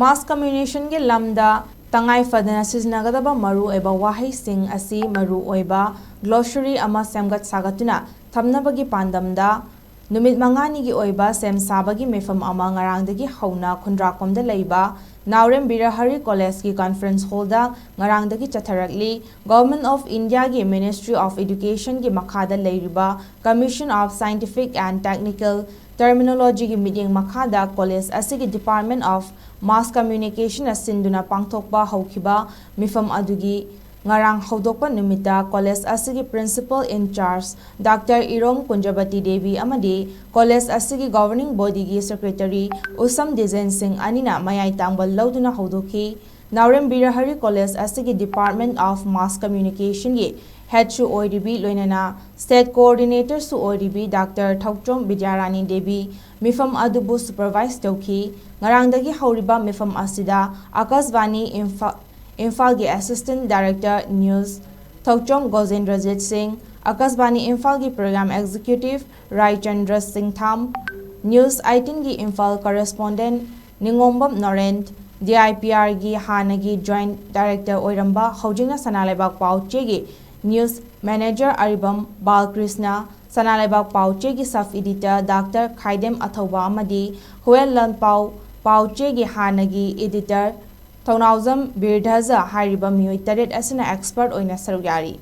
Mass communication ge lamda tangai fadana siznagadaba maru oiba wahai sing asi maru oiba glossary ama semgat sagatuna thamnabagi pandamda numit mangani gi oiba sem sabagi mifam ama ngarangdagi hauna khundrakomda leiba Naurem Birahari College ki conference hall da Ngarangdagi Chatharakli Government of India ki Ministry of Education ki makhada leiriba Commission of Scientific and Technical Terminology ki meeting makhada college asigi Department of Mass Communication asinduna pangthokba haukiba mifam adugi ngarang haudokpa numita college asigi principal in charge Dr. Irom Kunjabati Devi amadi college asigi governing body gi secretary Usam Dezen Singh anina mayai tangbal lauduna haudoki Naurem Birahari College asigi Department of Mass Communication gi head su OIDB loinana state coordinator su OIDB Dr. Thokchom Bidyarani Devi mifam adubu supervise tauki ngarangdagi hauriba mifam asida Akasvani Imphal gi Assistant Director News Thokchom Gozendrajit Singh Akasvani Imphal gi Program Executive Rai Chandra Singh Tham News 18 gi Imphal Correspondent Ningombam Norent DIPR gi Hanagi Joint Director Oiramba Haujina Sanalebak Pauche gi News Manager Aribam Balkrishna Sanalebak Pauche gi Sub Editor Dr. Khaidem Athoba amadi Huel Lan Pauche gi Hanagi Editor Thaunauzam Birdhaza Haribam Miyoi Taret asina expert oina sarugari